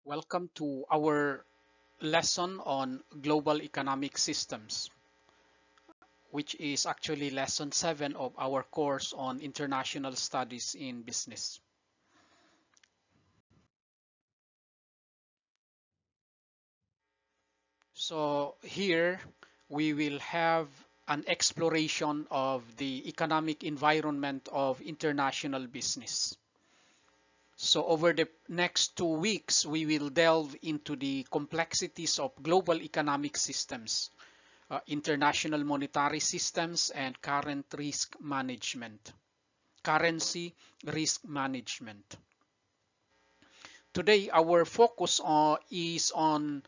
Welcome to our lesson on global economic systems, which is actually lesson 7 of our course on international studies in business. So here we will have an exploration of the economic environment of international business. So over the next 2 weeks, we will delve into the complexities of global economic systems, international monetary systems, and currency risk management. Today, our focus is on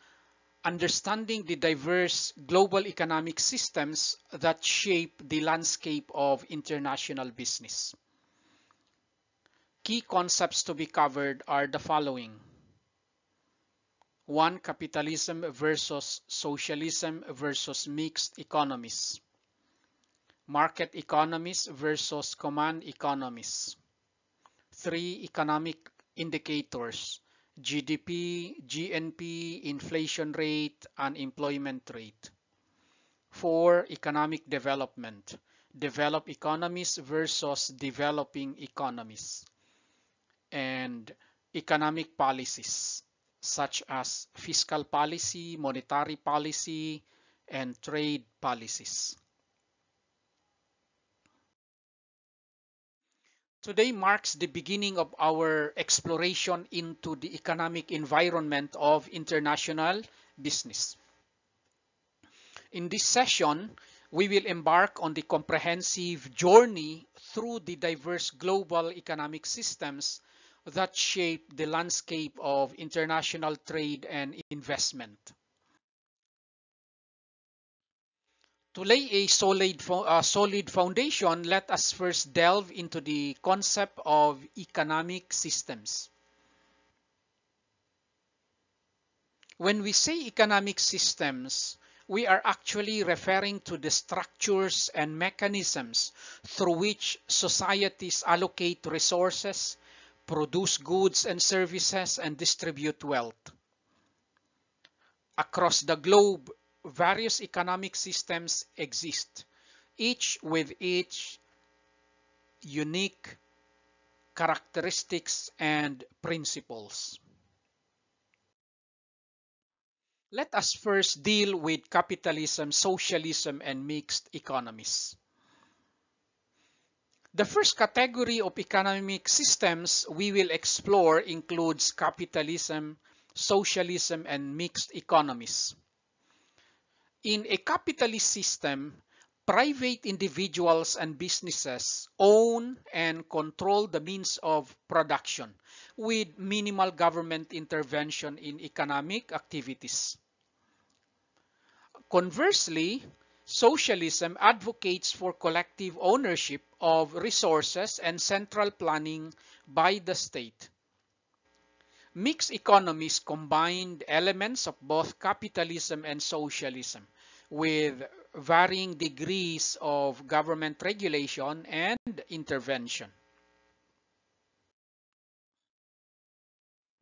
understanding the diverse global economic systems that shape the landscape of international business. Key concepts to be covered are the following. 1. Capitalism versus socialism versus mixed economies. Market economies versus command economies. 3. Economic indicators: GDP, GNP, inflation rate, unemployment rate. 4. Economic development: developed economies versus developing economies. And economic policies such as fiscal policy, monetary policy, and trade policies. Today marks the beginning of our exploration into the economic environment of international business. In this session, we will embark on the comprehensive journey through the diverse global economic systems that shape the landscape of international trade and investment. To lay a solid foundation, let us first delve into the concept of economic systems. When we say economic systems, we are actually referring to the structures and mechanisms through which societies allocate resources, produce goods and services, and distribute wealth. Across the globe, various economic systems exist, each with its unique characteristics and principles. Let us first deal with capitalism, socialism, and mixed economies. The first category of economic systems we will explore includes capitalism, socialism, and mixed economies. In a capitalist system, private individuals and businesses own and control the means of production, with minimal government intervention in economic activities. Conversely, socialism advocates for collective ownership of resources and central planning by the state. Mixed economies combine elements of both capitalism and socialism, with varying degrees of government regulation and intervention.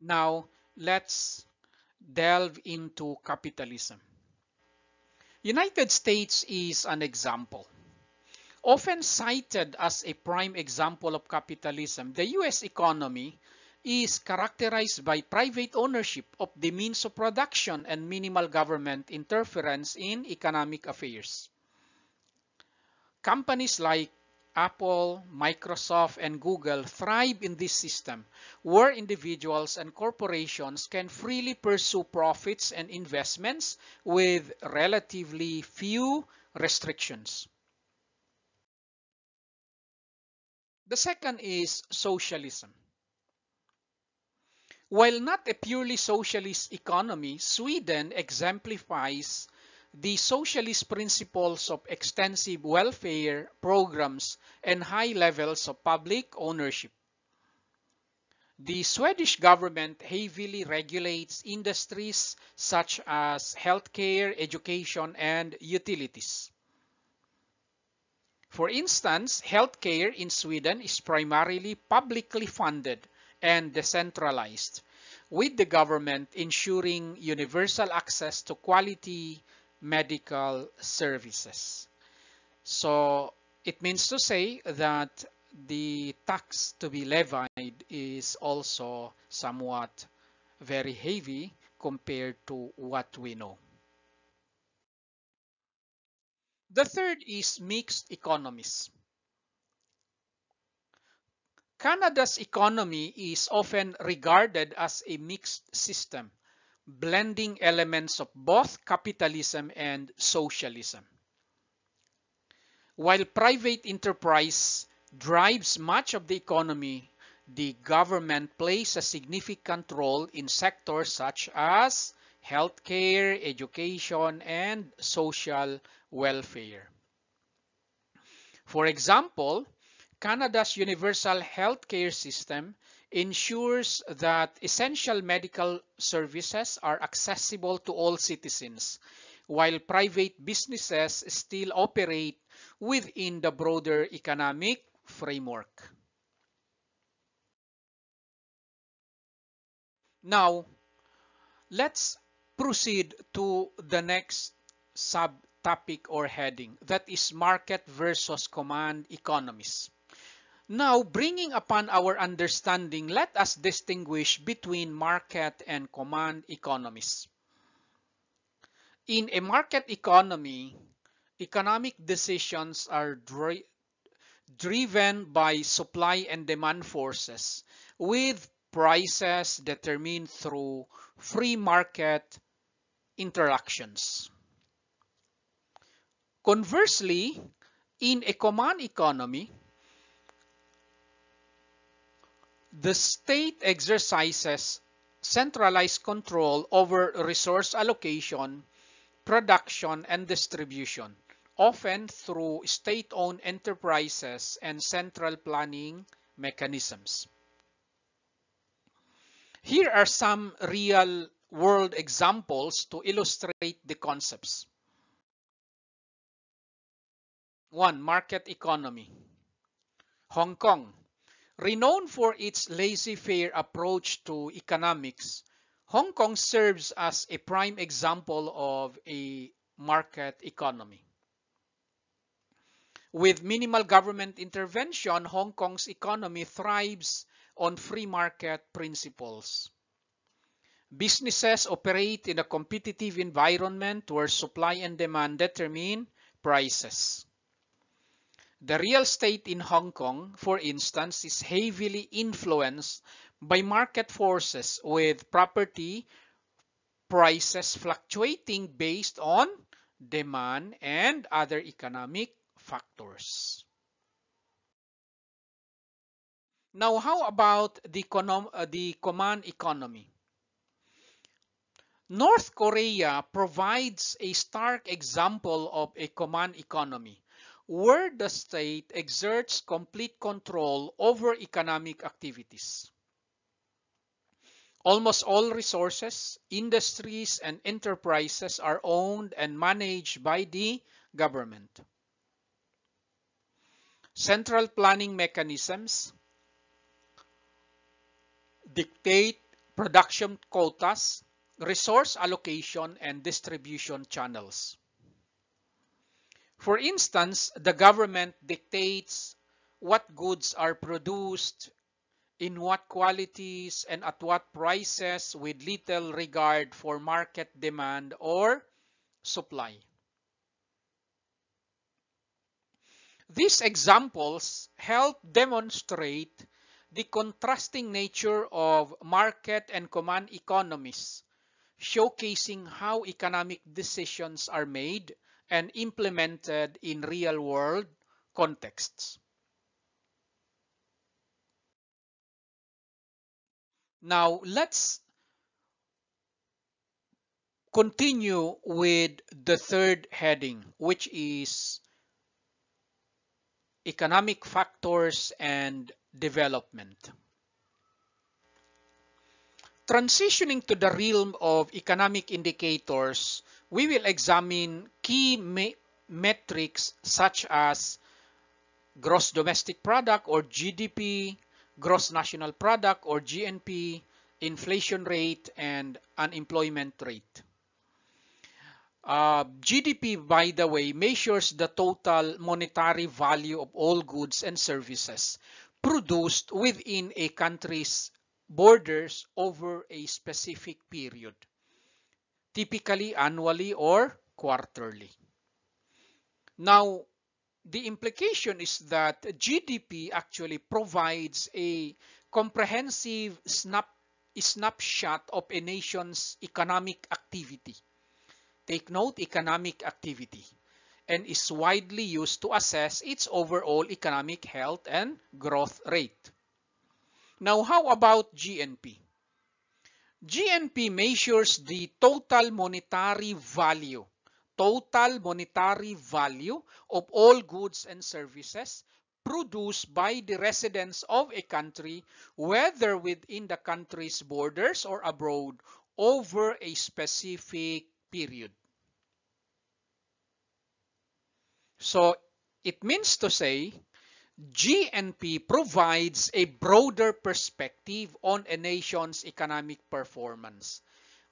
Now, let's delve into capitalism. United States is an example. Often cited as a prime example of capitalism, the US economy is characterized by private ownership of the means of production and minimal government interference in economic affairs. Companies like Apple, Microsoft, and Google thrive in this system, where individuals and corporations can freely pursue profits and investments with relatively few restrictions. The second is socialism. While not a purely socialist economy, Sweden exemplifies the socialist principles of extensive welfare programs and high levels of public ownership. The Swedish government heavily regulates industries such as healthcare, education, and utilities. For instance, healthcare in Sweden is primarily publicly funded and decentralized, with the government ensuring universal access to quality medical services. So it means to say that the tax to be levied is also somewhat very heavy compared to what we know. The third is mixed economies. Canada's economy is often regarded as a mixed system, blending elements of both capitalism and socialism. While private enterprise drives much of the economy, the government plays a significant role in sectors such as healthcare, education, and social welfare. For example, Canada's universal healthcare system ensures that essential medical services are accessible to all citizens, while private businesses still operate within the broader economic framework. Now, let's proceed to the next subtopic or heading, that is market versus command economies. Now, bringing upon our understanding, let us distinguish between market and command economies. In a market economy, economic decisions are driven by supply and demand forces, with prices determined through free market interactions. Conversely, in a command economy, the state exercises centralized control over resource allocation, production, and distribution, often through state-owned enterprises and central planning mechanisms. Here are some real-world examples to illustrate the concepts. 1. Market economy. Hong Kong. Renowned for its laissez-faire approach to economics, Hong Kong serves as a prime example of a market economy. With minimal government intervention, Hong Kong's economy thrives on free market principles. Businesses operate in a competitive environment where supply and demand determine prices. The real estate in Hong Kong, for instance, is heavily influenced by market forces, with property prices fluctuating based on demand and other economic factors. Now, how about the command economy? North Korea provides a stark example of a command economy, where the state exerts complete control over economic activities. Almost all resources, industries, and enterprises are owned and managed by the government. Central planning mechanisms dictate production quotas, resource allocation, and distribution channels. For instance, the government dictates what goods are produced, in what qualities, and at what prices, with little regard for market demand or supply. These examples help demonstrate the contrasting nature of market and command economies, showcasing how economic decisions are made and implemented in real-world contexts. Now, let's continue with the third heading, which is economic factors and development. Transitioning to the realm of economic indicators, we will examine key metrics such as gross domestic product or GDP, gross national product or GNP, inflation rate, and unemployment rate. GDP, by the way, measures the total monetary value of all goods and services produced within a country's borders over a specific period, typically annually or quarterly. Now, the implication is that GDP actually provides a comprehensive snapshot of a nation's economic activity. Take note, economic activity, and is widely used to assess its overall economic health and growth rate. Now, how about GNP? GNP measures the total monetary value of all goods and services produced by the residents of a country, whether within the country's borders or abroad, over a specific period. So it means to say, GNP provides a broader perspective on a nation's economic performance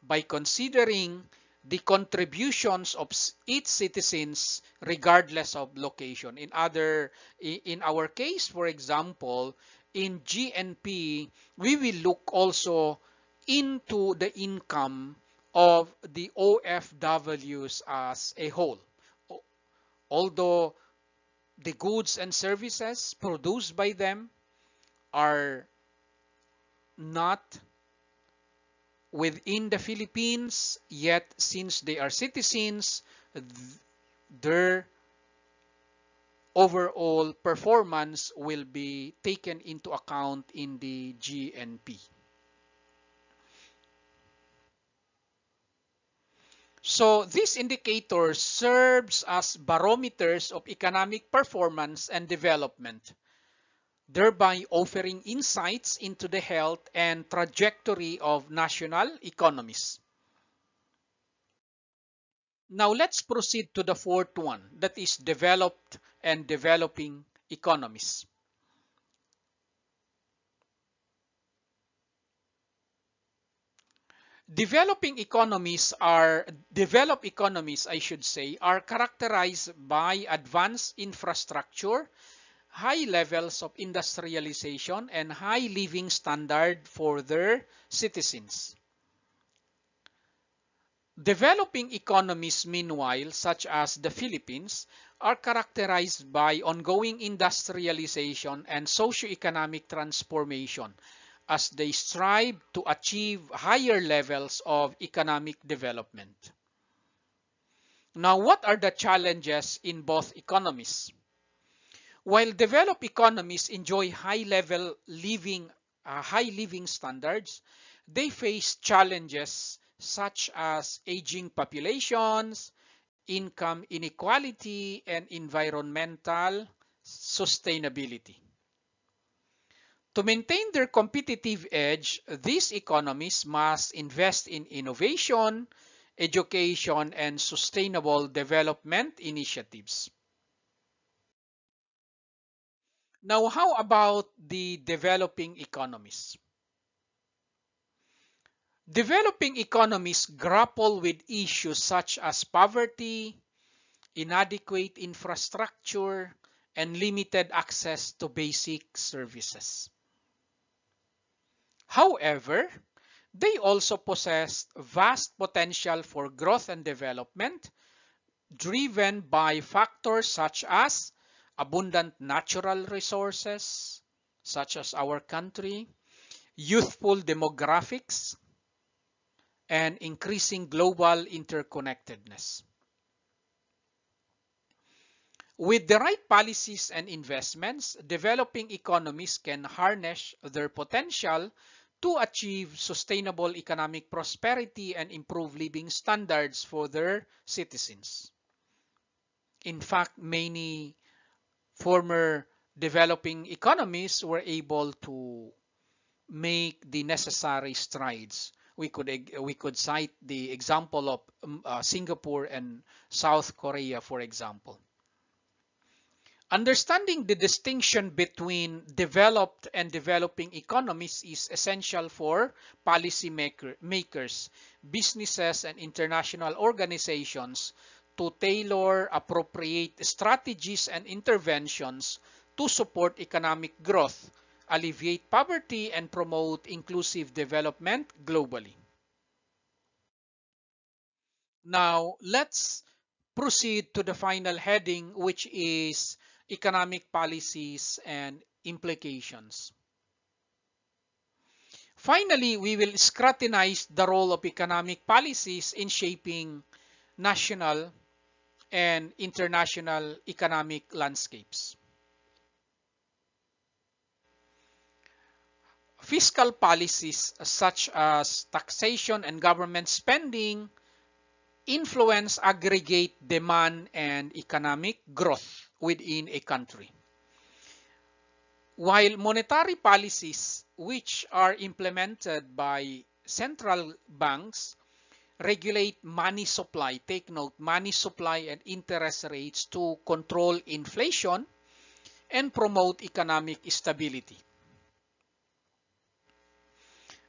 by considering the contributions of its citizens regardless of location. In our case, for example, in GNP, we will look also into the income of the OFWs as a whole. Although the goods and services produced by them are not within the Philippines, yet since they are citizens, their overall performance will be taken into account in the GNP. So these indicators serves as barometers of economic performance and development, thereby offering insights into the health and trajectory of national economies. Now let's proceed to the fourth one, that is developed and developing economies. Developed economies, I should say, are characterized by advanced infrastructure, high levels of industrialization, and high living standard for their citizens. Developing economies, meanwhile, such as the Philippines, are characterized by ongoing industrialization and socio-economic transformation as they strive to achieve higher levels of economic development. Now, what are the challenges in both economies? While developed economies enjoy high living standards, they face challenges such as aging populations, income inequality, and environmental sustainability. To maintain their competitive edge, these economies must invest in innovation, education, and sustainable development initiatives. Now, how about the developing economies? Developing economies grapple with issues such as poverty, inadequate infrastructure, and limited access to basic services. However, they also possess vast potential for growth and development, driven by factors such as abundant natural resources, such as our country, youthful demographics, and increasing global interconnectedness. With the right policies and investments, developing economies can harness their potential to achieve sustainable economic prosperity and improve living standards for their citizens. In fact, many former developing economies were able to make the necessary strides. We could cite the example of Singapore and South Korea, for example. Understanding the distinction between developed and developing economies is essential for makers, businesses, and international organizations to tailor appropriate strategies and interventions to support economic growth, alleviate poverty, and promote inclusive development globally. Now, let's proceed to the final heading, which is economic policies and implications. Finally, we will scrutinize the role of economic policies in shaping national and international economic landscapes. Fiscal policies such as taxation and government spending influence aggregate demand and economic growth within a country. While monetary policies, which are implemented by central banks, regulate money supply, take note, money supply and interest rates to control inflation and promote economic stability.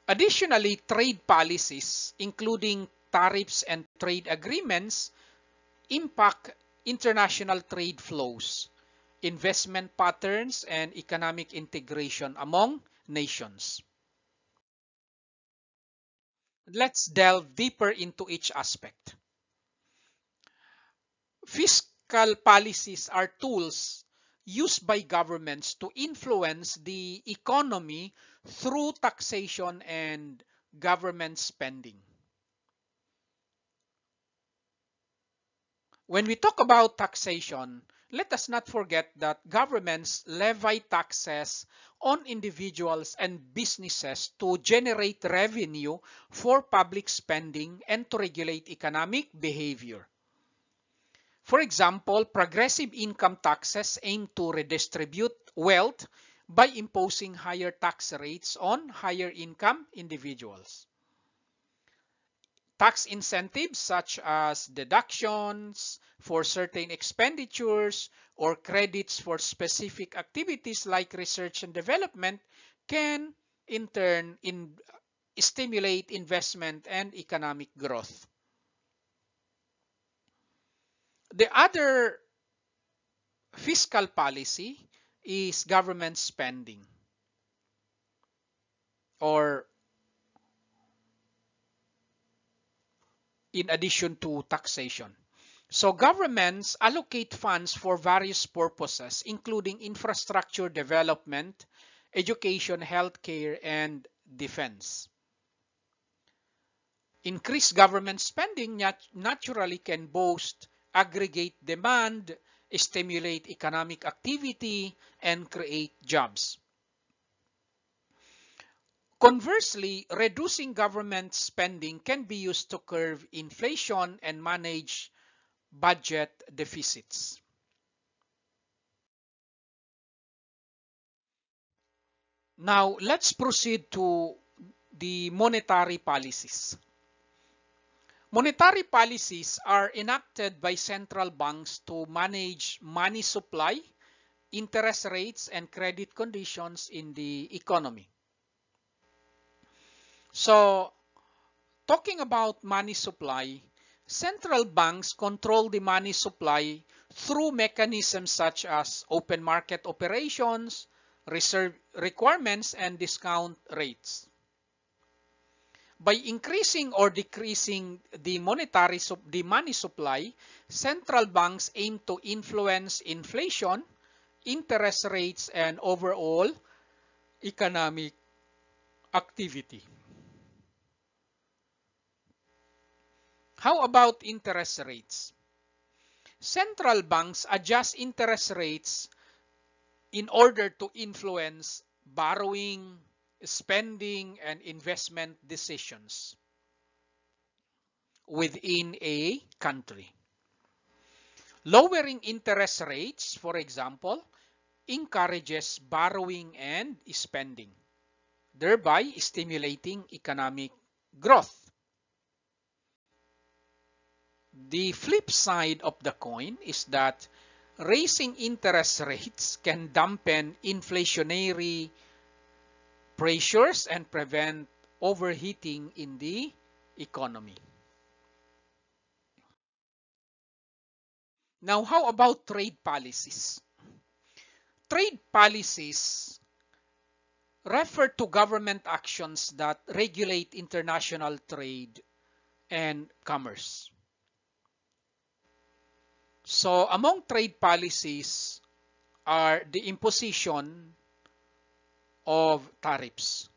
Additionally, trade policies, including tariffs and trade agreements, impact international trade flows, investment patterns, and economic integration among nations. Let's delve deeper into each aspect. Fiscal policies are tools used by governments to influence the economy through taxation and government spending. When we talk about taxation, let us not forget that governments levy taxes on individuals and businesses to generate revenue for public spending and to regulate economic behavior. For example, progressive income taxes aim to redistribute wealth by imposing higher tax rates on higher income individuals. Tax incentives such as deductions for certain expenditures or credits for specific activities like research and development can in turn stimulate investment and economic growth. The other fiscal policy is government spending, or in addition to taxation. So governments allocate funds for various purposes, including infrastructure development, education, healthcare, and defense. Increased government spending naturally can boost aggregate demand, stimulate economic activity, and create jobs. Conversely, reducing government spending can be used to curb inflation and manage budget deficits. Now, let's proceed to the monetary policies. Monetary policies are enacted by central banks to manage money supply, interest rates, and credit conditions in the economy. So, talking about money supply, central banks control the money supply through mechanisms such as open market operations, reserve requirements, and discount rates. By increasing or decreasing the money supply, central banks aim to influence inflation, interest rates, and overall economic activity. How about interest rates? Central banks adjust interest rates in order to influence borrowing, spending, and investment decisions within a country. Lowering interest rates, for example, encourages borrowing and spending, thereby stimulating economic growth. The flip side of the coin is that raising interest rates can dampen inflationary pressures and prevent overheating in the economy. Now, how about trade policies? Trade policies refer to government actions that regulate international trade and commerce. So among trade policies are the imposition of tariffs.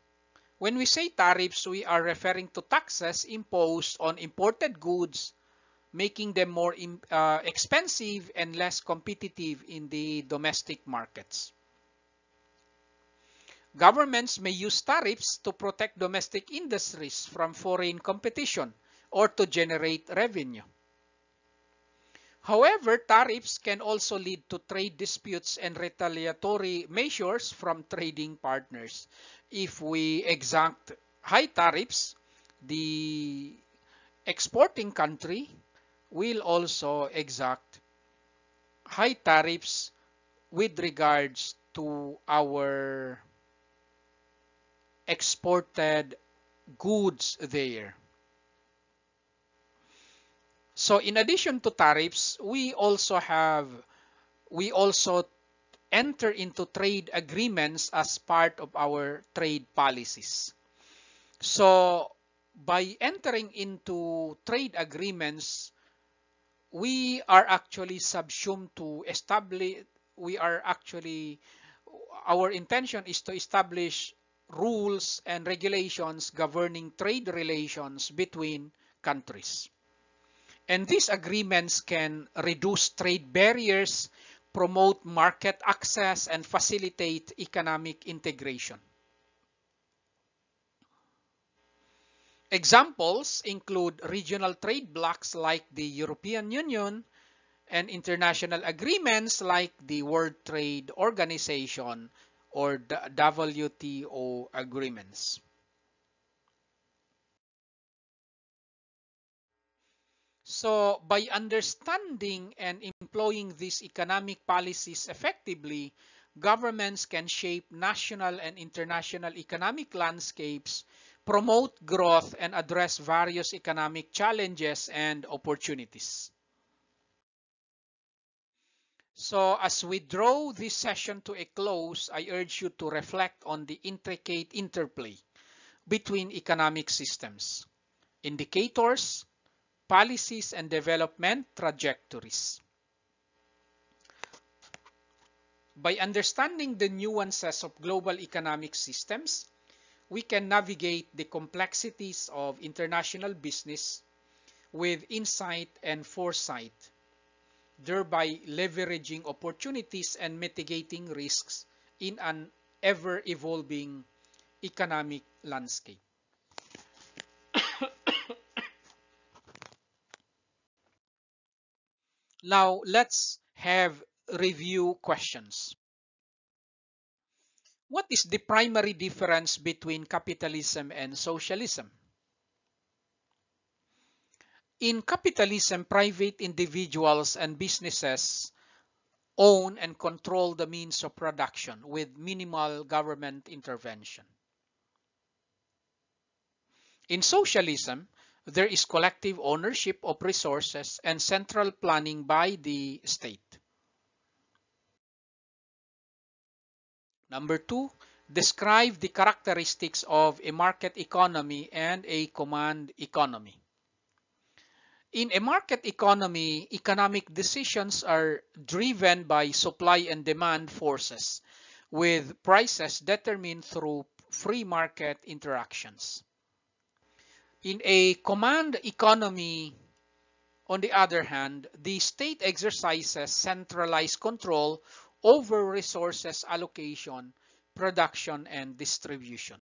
When we say tariffs, we are referring to taxes imposed on imported goods, making them more expensive and less competitive in the domestic markets. Governments may use tariffs to protect domestic industries from foreign competition or to generate revenue. However, tariffs can also lead to trade disputes and retaliatory measures from trading partners. If we exact high tariffs, the exporting country will also exact high tariffs with regards to our exported goods there. So in addition to tariffs, we also enter into trade agreements as part of our trade policies. So by entering into trade agreements, we are actually subsumed to establish, our intention is to establish rules and regulations governing trade relations between countries. And these agreements can reduce trade barriers, promote market access, and facilitate economic integration. Examples include regional trade blocs like the European Union and international agreements like the World Trade Organization or the WTO agreements. So by understanding and employing these economic policies effectively, governments can shape national and international economic landscapes, promote growth, and address various economic challenges and opportunities. So as we draw this session to a close, I urge you to reflect on the intricate interplay between economic systems, indicators, policies, and development trajectories. By understanding the nuances of global economic systems, we can navigate the complexities of international business with insight and foresight, thereby leveraging opportunities and mitigating risks in an ever-evolving economic landscape. Now, let's have review questions. What is the primary difference between capitalism and socialism? In capitalism, private individuals and businesses own and control the means of production with minimal government intervention. In socialism, there is collective ownership of resources and central planning by the state. Number 2, describe the characteristics of a market economy and a command economy. In a market economy, economic decisions are driven by supply and demand forces, with prices determined through free market interactions. In a command economy, on the other hand, the state exercises centralized control over resources allocation, production, and distribution.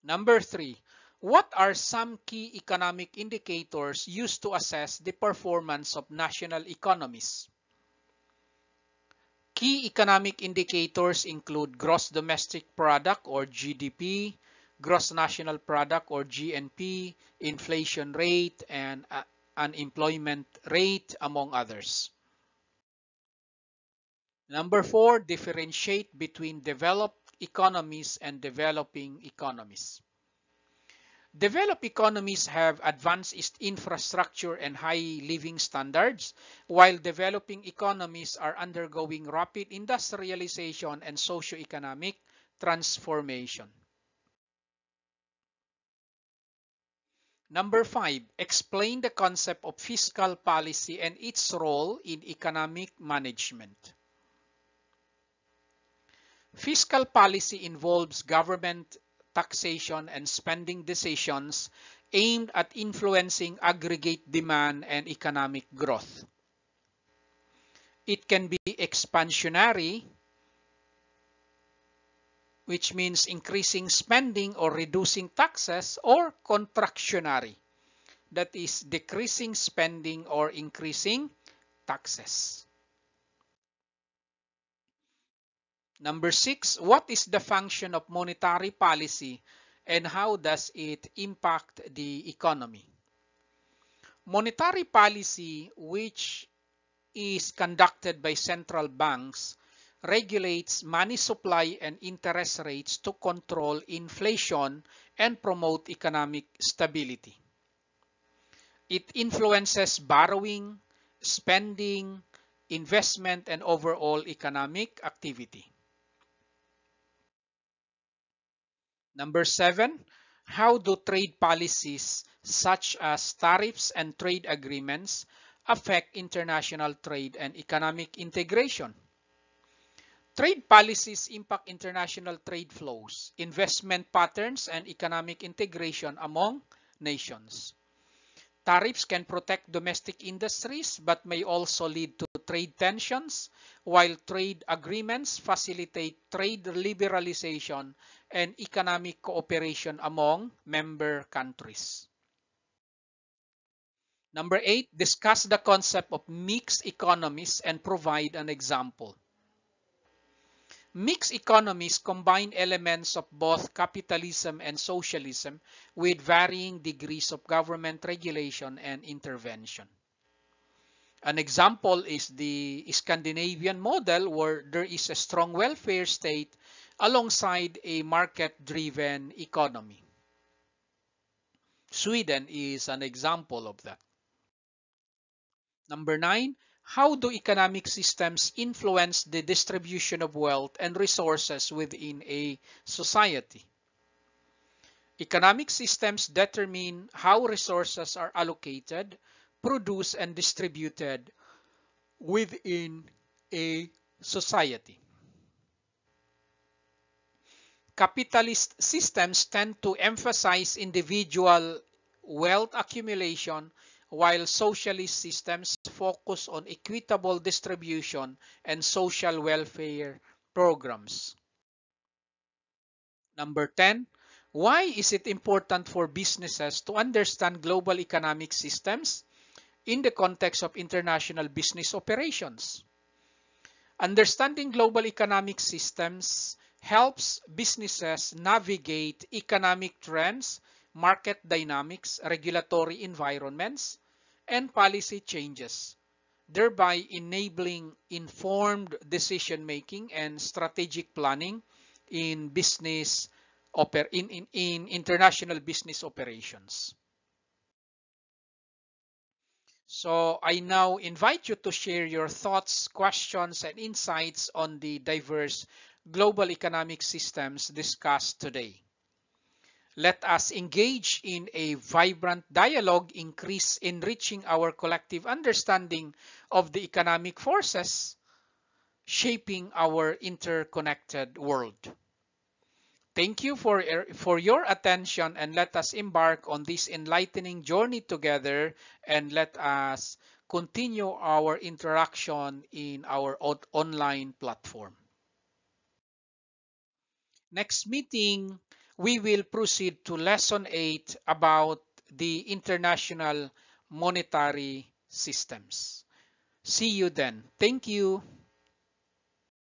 Number 3, what are some key economic indicators used to assess the performance of national economies? Key economic indicators include gross domestic product or GDP, gross national product or GNP, inflation rate, and unemployment rate, among others. Number 4, differentiate between developed economies and developing economies. Developed economies have advanced infrastructure and high living standards, while developing economies are undergoing rapid industrialization and socio-economic transformation. Number 5, explain the concept of fiscal policy and its role in economic management. Fiscal policy involves government taxation and spending decisions aimed at influencing aggregate demand and economic growth. It can be expansionary, which means increasing spending or reducing taxes, or contractionary, that is decreasing spending or increasing taxes. Number 6, what is the function of monetary policy and how does it impact the economy? Monetary policy, which is conducted by central banks, regulates money supply and interest rates to control inflation and promote economic stability. It influences borrowing, spending, investment, and overall economic activity. Number 7, how do trade policies such as tariffs and trade agreements affect international trade and economic integration? Trade policies impact international trade flows, investment patterns, and economic integration among nations. Tariffs can protect domestic industries but may also lead to trade tensions, while trade agreements facilitate trade liberalization and economic cooperation among member countries. Number 8, discuss the concept of mixed economies and provide an example. Mixed economies combine elements of both capitalism and socialism with varying degrees of government regulation and intervention. An example is the Scandinavian model, where there is a strong welfare state alongside a market-driven economy. Sweden is an example of that. Number 9, how do economic systems influence the distribution of wealth and resources within a society? Economic systems determine how resources are allocated, produced, and distributed within a society. Capitalist systems tend to emphasize individual wealth accumulation, while socialist systems focus on equitable distribution and social welfare programs. Number 10, why is it important for businesses to understand global economic systems in the context of international business operations? Understanding global economic systems helps businesses navigate economic trends, market dynamics, regulatory environments, and policy changes, thereby enabling informed decision-making and strategic planning in international business operations. So I now invite you to share your thoughts, questions, and insights on the diverse global economic systems discussed today. Let us engage in a vibrant dialogue, enriching our collective understanding of the economic forces shaping our interconnected world. Thank you for your attention, and let us embark on this enlightening journey together, and let us continue our interaction in our online platform. Next meeting, we will proceed to Lesson 8 about the international monetary systems. See you then. Thank you.